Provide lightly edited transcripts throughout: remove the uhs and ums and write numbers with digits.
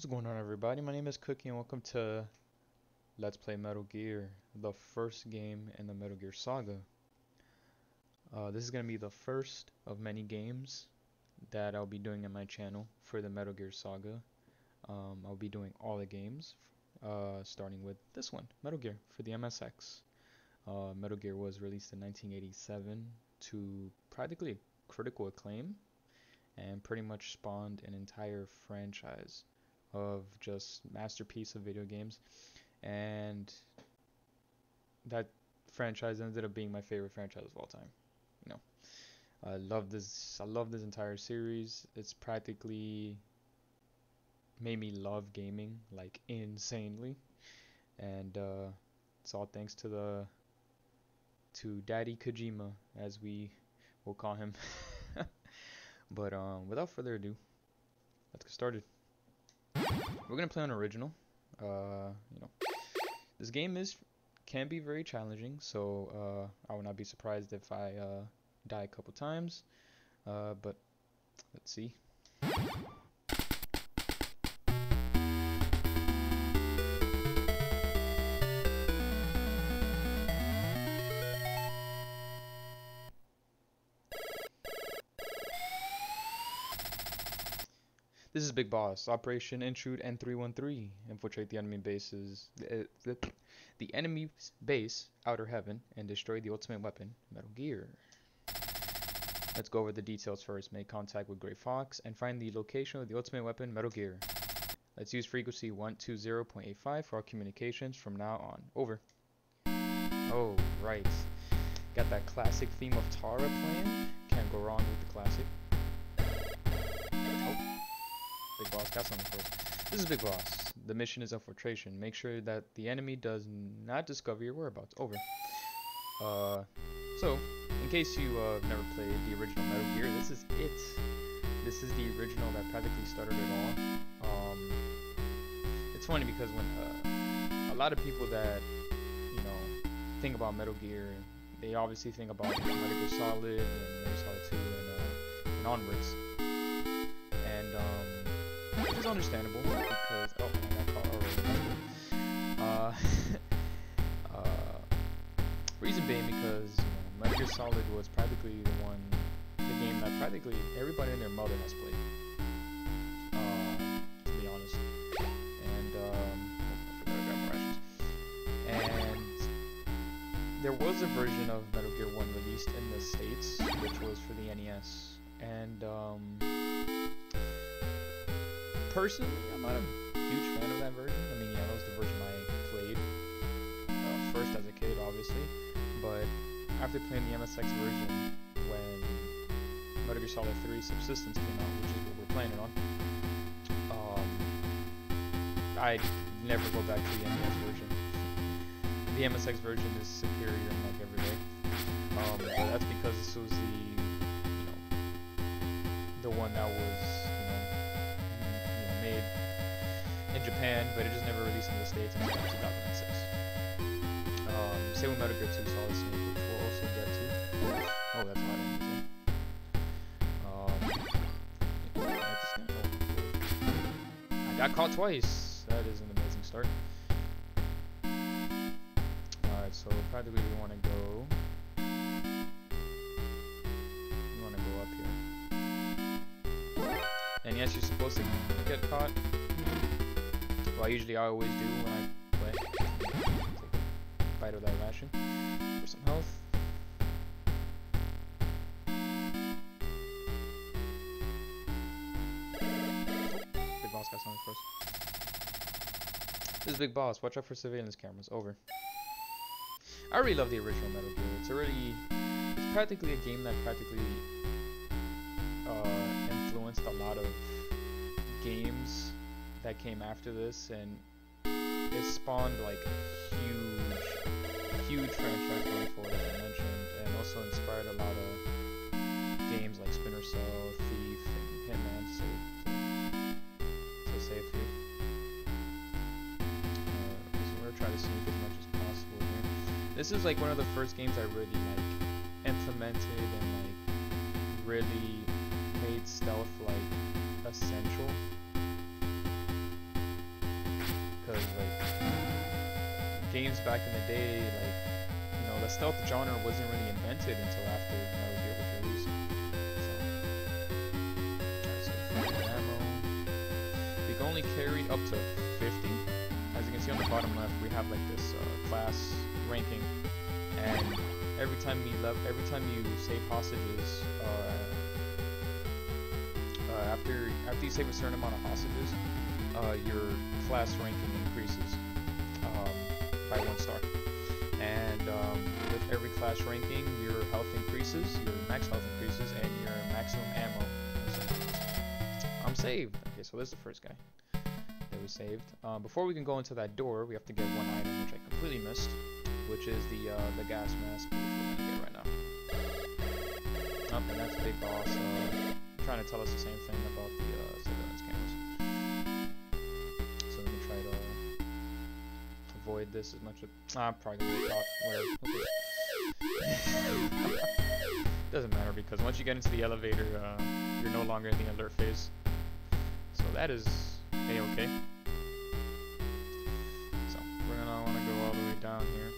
What's going on, everybody? My name is Cookie and welcome to Let's Play Metal Gear, the first game in the Metal Gear Saga. This is going to be the first of many games that I'll be doing in my channel for the Metal Gear Saga. I'll be doing all the games, starting with this one, Metal Gear, for the MSX. Metal Gear was released in 1987 to practically critical acclaim and pretty much spawned an entire franchise of just masterpiece of video games, and that franchise ended up being my favorite franchise of all time. You know, I love this entire series. It's practically made me love gaming like insanely, and it's all thanks to Daddy Kojima, as we will call him. But without further ado, let's get started. We're gonna play on original. This game can be very challenging, so I would not be surprised if I die a couple times. But let's see. This is Big Boss. Operation Intrude N313. Infiltrate the enemy bases, the enemy's base, Outer Heaven, and destroy the ultimate weapon, Metal Gear. Let's go over the details first. Make contact with Gray Fox and find the location of the ultimate weapon, Metal Gear. Let's use frequency 120.85 for our communications from now on. Over. Oh, right. Got that classic theme of Tara playing. Can't go wrong with the classic. Big Boss got something for us. This is Big Boss. The mission is infiltration. Make sure that the enemy does not discover your whereabouts. Over. So, in case you never played the original Metal Gear, this is it. This is the original that practically started it all. It's funny because when a lot of people that think about Metal Gear, they obviously think about Metal Gear Solid and Metal Gear Solid 2 and onwards. Which is understandable because I got caught already. Reason being because Metal Gear Solid was practically the game that practically everybody and their mother has played. To be honest, and I forgot to grab more ashes. And there was a version of Metal Gear 1 released in the States, which was for the NES, and personally, I'm not a huge fan of that version. I mean, yeah, that was the version I played first as a kid, obviously. But after playing the MSX version, when Metal Gear Solid 3 Subsistence came out, which is what we're playing it on, I'd never go back to the NES version. The MSX version is superior in like every way. But that's because this was the one that was made in Japan, but it just never released in the States until 2006. Same with Metal Gear 2 Solid Snake, which we'll also get to. Oh, that's not I got caught twice. That is an amazing start. Alright, so practically we want to go up here. And yes, you're supposed to get caught. Well, I always do when I play. Take a bite of that ration for some health. Big Boss got something for us. This is Big Boss. Watch out for surveillance cameras. Over. I really love the original Metal Gear. It's practically a game that influenced a lot of games that came after this, and it spawned like a huge franchise going forward, as I mentioned, and also inspired a lot of games like Splinter Cell, Thief, and Hitman, to say a few. So we're gonna try to sneak as much as possible here. This is like one of the first games I really implemented and really made stealth essential. games back in the day, like, you know, the stealth genre wasn't really invented until after Metal Gear was released. So, alright, so ammo. We can only carry up to 50. As you can see on the bottom left, we have like this class ranking, and every time you save hostages, after you save a certain amount of hostages, your class ranking increases by 1 star. And with every class ranking, your health increases, your max health increases, and your maximum ammo increases. I'm saved. Okay, so this is the first guy that was saved. Before we can go into that door, we have to get one item which I completely missed, which is the gas mask, which we're gonna get right now. Oh, and that's Big Boss trying to tell us the same thing about the surveillance cameras. So we can try to avoid this as much as I'm probably gonna get caught. Whatever. Doesn't matter, because once you get into the elevator, you're no longer in the alert phase. So that is a-okay. So we're gonna want to go all the way down here,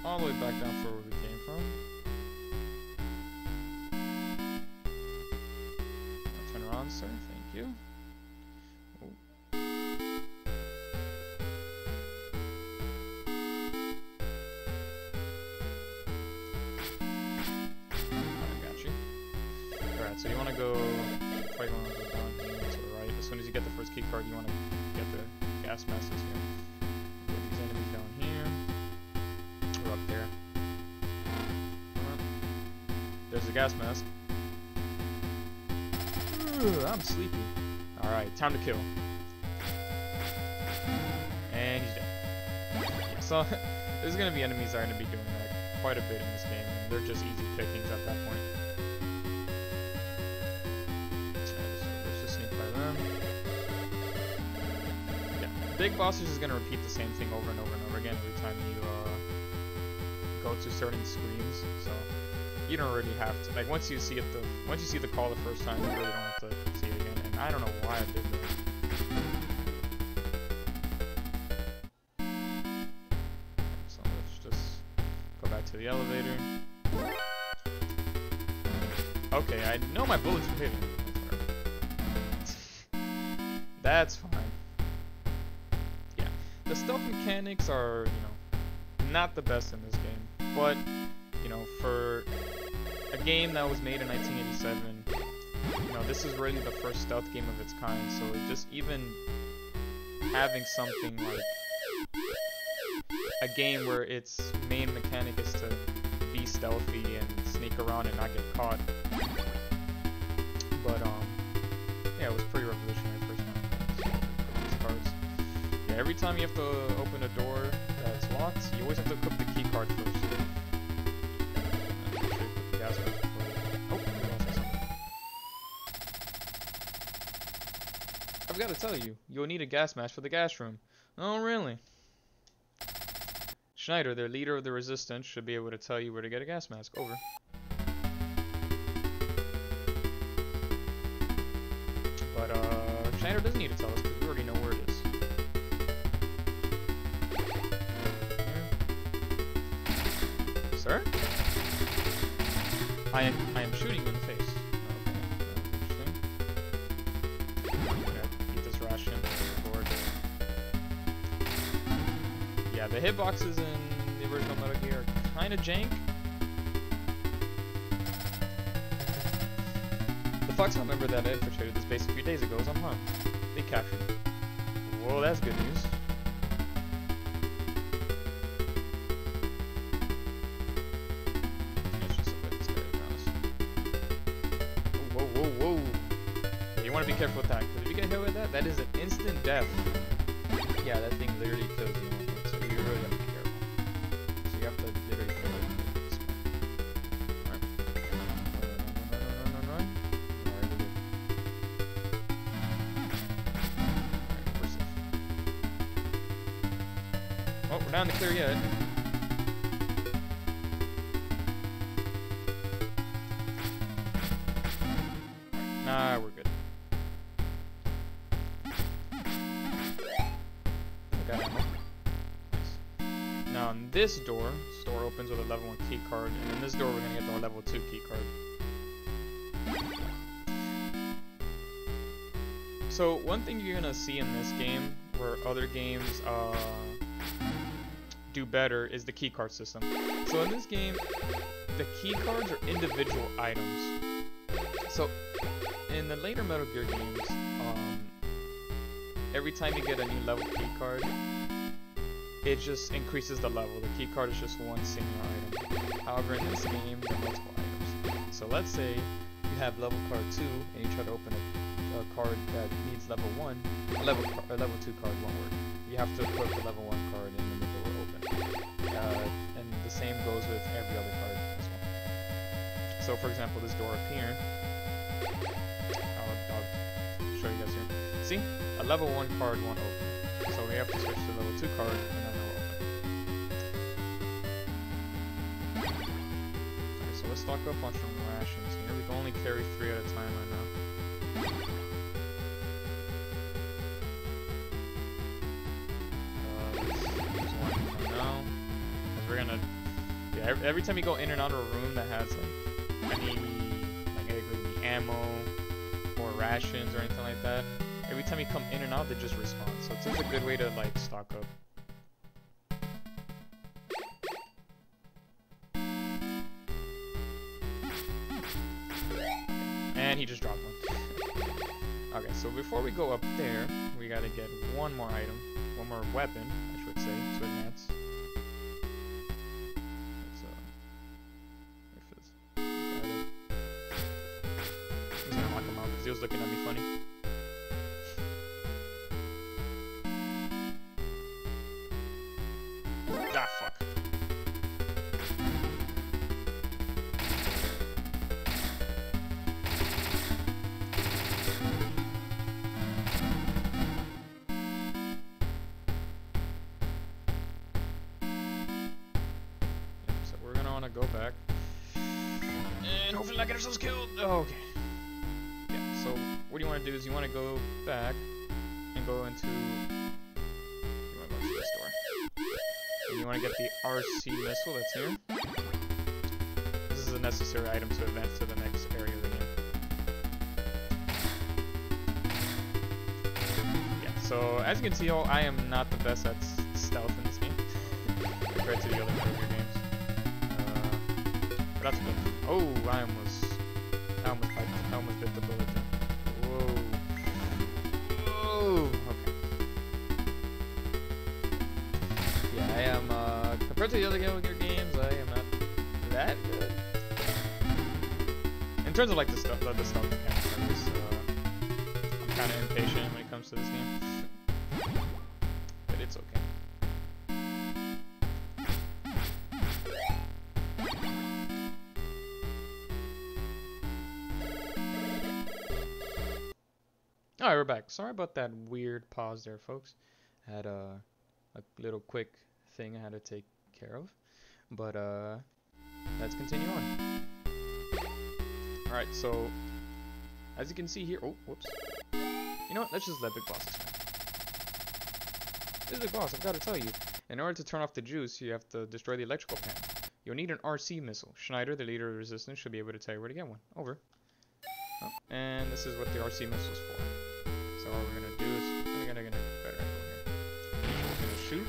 all the way back down for where we came from. Turn around, sir. Thank you. Oh. So you want to go, probably want to go down here to the right. As soon as you get the first key card, you want to get the gas masks here. Put these enemies down here, or up there. There's the gas mask. I'm sleepy. Alright, time to kill. And he's dead. Yeah, so there's going to be enemies that are going to be doing that quite a bit in this game. And they're just easy pickings at that point. Big Boss is just gonna repeat the same thing over and over and over again every time you go to certain screens. So you don't really have to, like, once you see the call the first time, you really don't have to see it again. And I don't know why I did that. So let's just go back to the elevator. Okay, I know my bullets are hitting. That's fine. The stealth mechanics are, you know, not the best in this game, but, you know, for a game that was made in 1987, you know, this is really the first stealth game of its kind, so just even having something like a game where its main mechanic is to be stealthy and sneak around and not get caught, but, yeah, it was pretty revolutionary first time. These cards. Every time you have to open a door that's locked, you always have to equip the key card first. Make sure you put the gas mask before you... Oh, I forgot to tell you, you'll need a gas mask for the gas room. Oh, really? Schneider, the leader of the resistance, should be able to tell you where to get a gas mask. Over. But, Schneider doesn't need to tell us because we already know where it is. Sir? I am shooting you in the face. Okay, interesting. I'm gonna eat this ration. Board. Yeah, the hitboxes in the original Metal Gear are kind of jank. The Foxhound member that I infiltrated this base a few days ago is unharmed. They captured him. Whoa, that's good news. Be careful with that, because if you get hit with that, that is an instant death. Yeah, that thing literally kills you. So you really have to be careful. So you have to literally kill it. Alright. Run. Alright, we're good. Alright, we're safe. Oh, we're not in the clear yet. Alright, nah, we're good. in this door opens with a level 1 key card, and in this door we're gonna get the level 2 key card. So one thing you're gonna see in this game, where other games do better, is the key card system. So in this game, the key cards are individual items. So in the later Metal Gear games, every time you get a new level key card, it just increases the level. The key card is just one single item. However, in this game, there are multiple items. So let's say you have level card 2 and you try to open a card that needs level 1. A level 2 card won't work. You have to put the level 1 card in and the door open. And the same goes with every other card as well. So for example, this door up here, I'll show you guys here. See? A level 1 card won't open. So we have to switch to level 2 card and then it'll open. Alright, so let's stock up on some rations here. We can only carry 3 at a time right now. Let's use one for now. We're gonna, yeah, every time you go in and out of a room that has like any, like it could be ammo or rations or anything like that, every time you come in and out, they just respawn. So it's just a good way to like stock up. And he just dropped one. Okay, so before we go up there, we gotta get one more item, one more weapon, I should say, to advance. Let's got it. I'm just gonna knock him out because he was looking at me funny. Ah, fuck. So we're gonna wanna go back and hopefully not get ourselves killed. Oh, okay. Yeah, so what you wanna do is you wanna go back and go into, you wanna go to this door. And you want to get the RC missile that's here. This is a necessary item to advance to the next area of the game. Yeah, so as you can see, I am not the best at stealth in this game compared to the other Metal Gear games. But that's good. Oh, I almost bit the bullet there. Whoa. Whoa. Okay. Yeah, I am, compared to the other Metal Gear games, I am not that good. In terms of like the stuff mechanics, I'm kind of impatient when it comes to this game. But it's okay. Alright, we're back. Sorry about that weird pause there, folks. Had a little quick thing I had to take care of, but let's continue on. Alright, so as you can see here, oh, whoops. You know what, let's just let Big Boss expand. This is Big Boss, I've got to tell you, in order to turn off the juice, you have to destroy the electrical panel. You'll need an RC missile. Schneider, the leader of the resistance, should be able to tell you where to get one. Over. Oh, and this is what the RC missile is for. So what we're gonna do is, we're gonna get a better angle here. We're gonna shoot.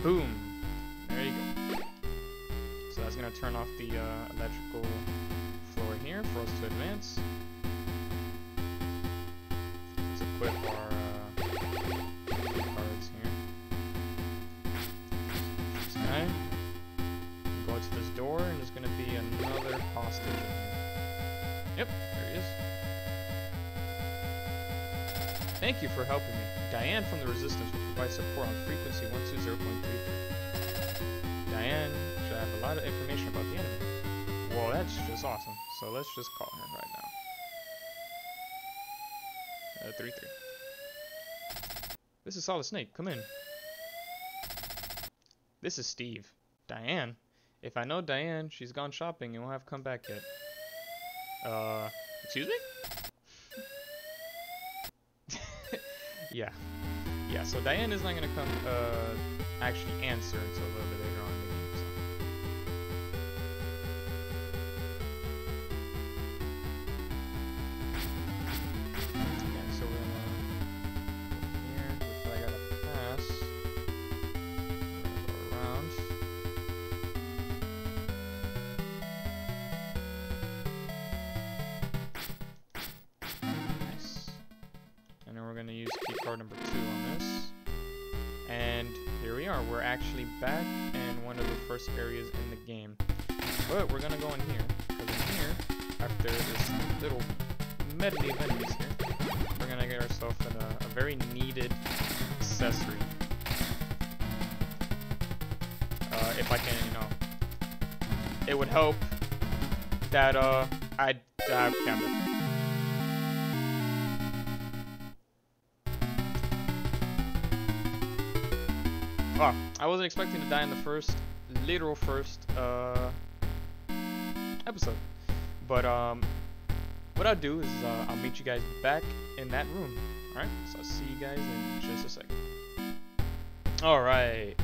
Boom! There you go. So that's gonna turn off the electrical floor here for us to advance. Let's equip our cards here. This guy. Go into this door, and there's gonna be another hostage in here. Yep, there he is. Thank you for helping me. Diane from the Resistance will provide support on frequency 120.33. Diane should have a lot of information about the enemy. Well, that's just awesome. So let's just call her right now. 33. This is Solid Snake. Come in. This is Steve. Diane. If I know Diane, she's gone shopping and won't have come back yet. Excuse me? Yeah. yeah, so Diane is not gonna come actually answer until a little bit later on in the game. So. Okay, so we're gonna go here, which I gotta pass. We're gonna go around. Nice. And then we're gonna use key card number 2 on this. And here we are. We're actually back in one of the first areas in the game. But we're gonna go in here. Because in here, after this little medley of enemies here, we're gonna get ourselves a very needed accessory. If I can, you know, it would help that I'd have camera. Oh, I wasn't expecting to die in the literal first episode. But what I'll do is I'll meet you guys back in that room. Alright, so I'll see you guys in just a second. Alright,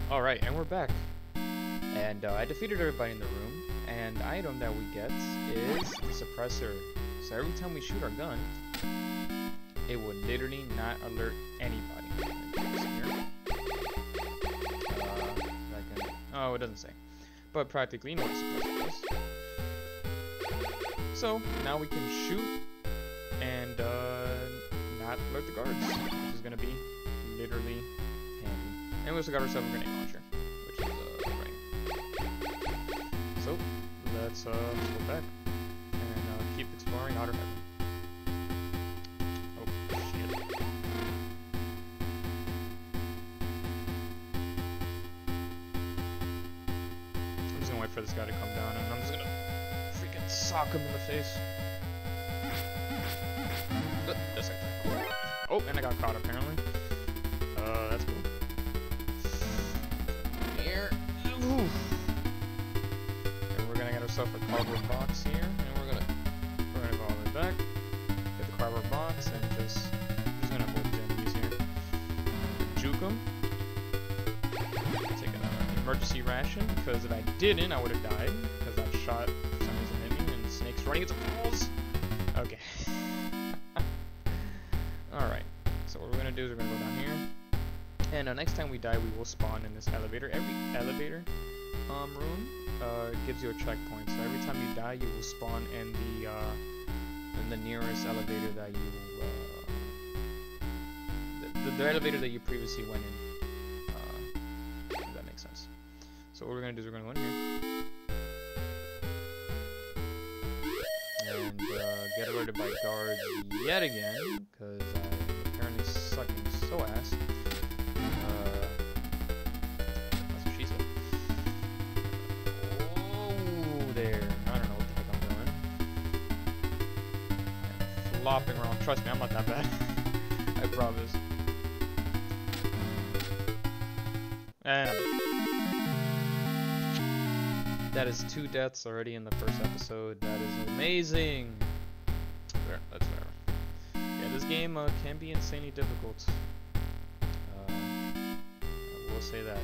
and we're back. And I defeated everybody in the room. And the item that we get is the suppressor. So every time we shoot our gun, it would literally not alert anybody. Oh, it doesn't say. But practically, you know what a suppressor is. So, now we can shoot and not alert the guards, which is going to be literally handy. And we also got ourselves a grenade launcher, which is right. So, let's go back and keep exploring Outer Heaven. Oh, shit. Wait for this guy to come down, and I'm just gonna freaking sock him in the face. Just like that. Oh, and I got caught apparently. That's cool. Here. Ooh. And we're gonna get ourselves a cardboard box here, and we're gonna go all the way back, get the cardboard box, and just gonna avoid these enemies here. Juke them. Emergency ration, because if I didn't, I would have died, because that shot for some reason hit me, and the snake's running its balls. Okay. Alright, so what we're going to do is we're going to go down here, and next time we die, we will spawn in this elevator. Every elevator room gives you a checkpoint, so every time you die, you will spawn in the nearest elevator that you, the elevator that you previously went in. If that makes sense. So what we're going to do is we're going to go in here and get alerted by guards yet again, because I'm apparently sucking so ass. That's what she said. Oh, there. I don't know what the heck I'm doing. I'm flopping around. Trust me, I'm not that bad. I promise. And that is 2 deaths already in the first episode. That is amazing. There, that's fair. Yeah, this game can be insanely difficult. I will say that.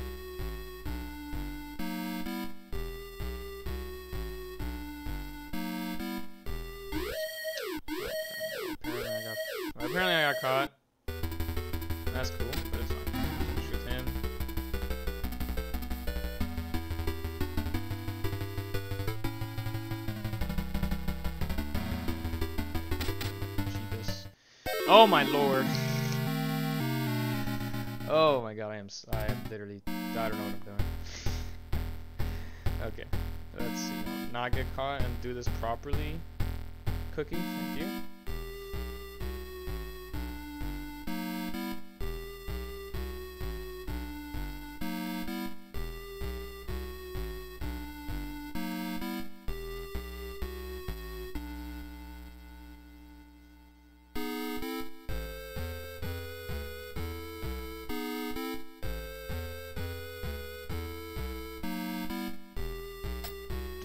Apparently I got caught. That's cool, but it's fine. Shoot him. Oh my lord. Oh my god, I am literally, I don't know what I'm doing. Okay, let's see, not get caught and do this properly. Cookie, thank you.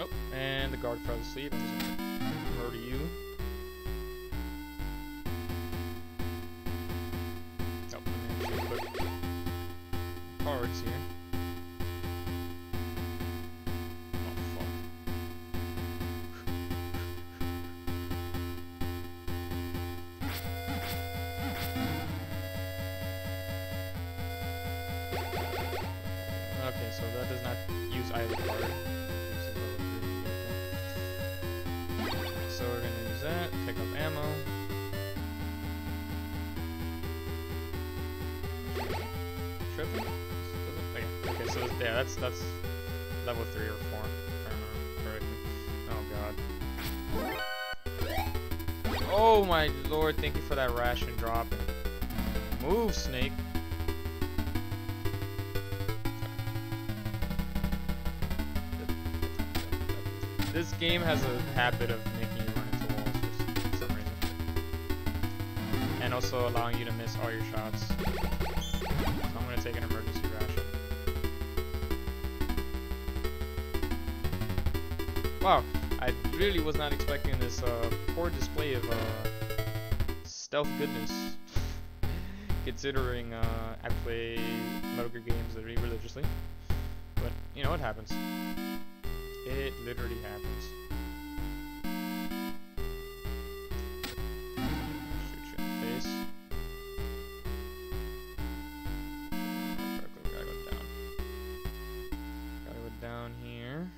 Oh, and the guard fell asleep. I'm just gonna murder you. Oh, let me actually put cards here. Oh fuck. Okay, so that does not use either card. It uses level 3. Okay. So we're gonna use that, pick up ammo. Triple? Oh, yeah. Okay, so yeah, that's level 3 or 4, if I remember correctly. Oh god. Oh my lord, thank you for that ration drop. Move, Snake. This game has a habit of making you run into walls for some reason. And also allowing you to miss all your shots. So I'm gonna take an emergency ration. Wow, I really was not expecting this poor display of stealth goodness. Considering I play Metal Gear games very religiously. But, you know, it happens. It literally happens. Shoot you in the face. Gotta go down. Gotta go down here.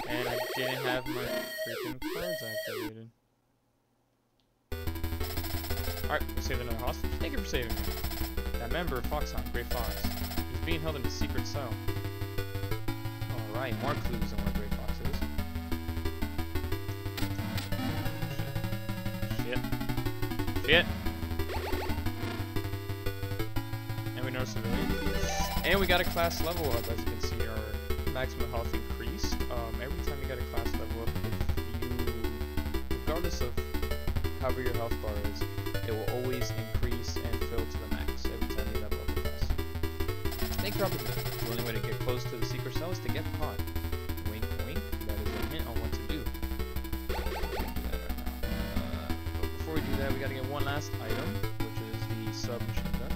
And I didn't have my freaking cards activated. Alright, we'll save another hostage. Thank you for saving me. That member of Foxhound, Great Fox. He's being held in a secret cell. Alright, more clues on where Grey Fox is. Shit. Shit! And we know civilian. And we got a class level up, as you can see, our maximum health increased. Every time you got a class level up, if you, regardless of however your health bar is, it will always increase and fill to the max every time you level up a class. Thank you, Robert. The only way to get close to the secret cell is to get caught. Wink, wink. That is a hint on what to do. But before we do that, we gotta get one last item, which is the submachine gun,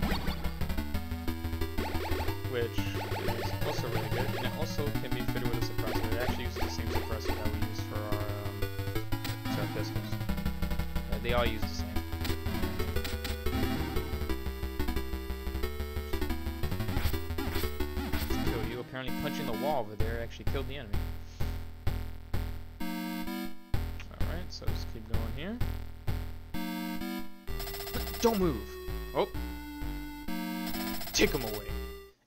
which is also really good, and it also can be fitted with a suppressor. It actually uses the same suppressor that we use for our pistols. They all use the same. Apparently punching the wall over there actually killed the enemy. Alright, so just keep going here. Don't move! Oh! Take him away!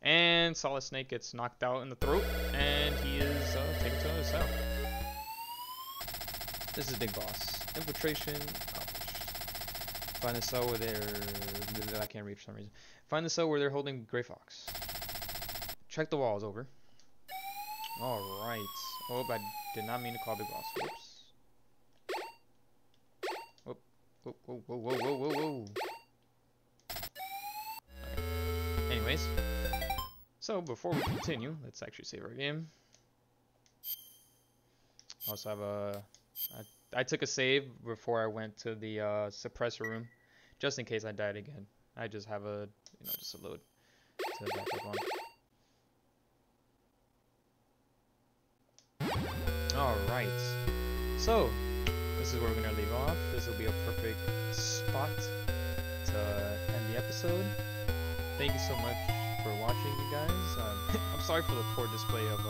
And Solid Snake gets knocked out in the throat, and he is taken to another cell. This is Big Boss. Infiltration accomplished. Find the cell where they're... I can't read for some reason. Find the cell where they're holding Grey Fox. Check the walls, over. Alright. Oh, I did not mean to call Big Boss. Whoops. Whoa, whoa, whoa, whoa, whoa, whoa, whoa. Okay. Anyways. So, before we continue, let's actually save our game. Also have a... I took a save before I went to the suppressor room. Just in case I died again. I just have a, you know, just a load to back up on. Alright, so this is where we're going to leave off. This will be a perfect spot to end the episode. Thank you so much for watching, you guys. I'm sorry for the poor display of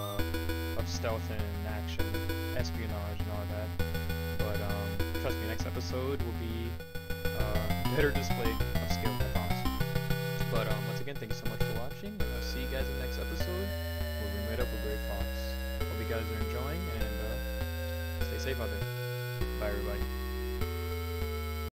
stealth and action, espionage and all that. But trust me, next episode will be a better display of skill, I promise. But once again, thank you so much for watching, and I'll see you guys in the next episode where we meet up with Grey Fox. Hope you guys are enjoying, and stay safe out there. Bye, everybody.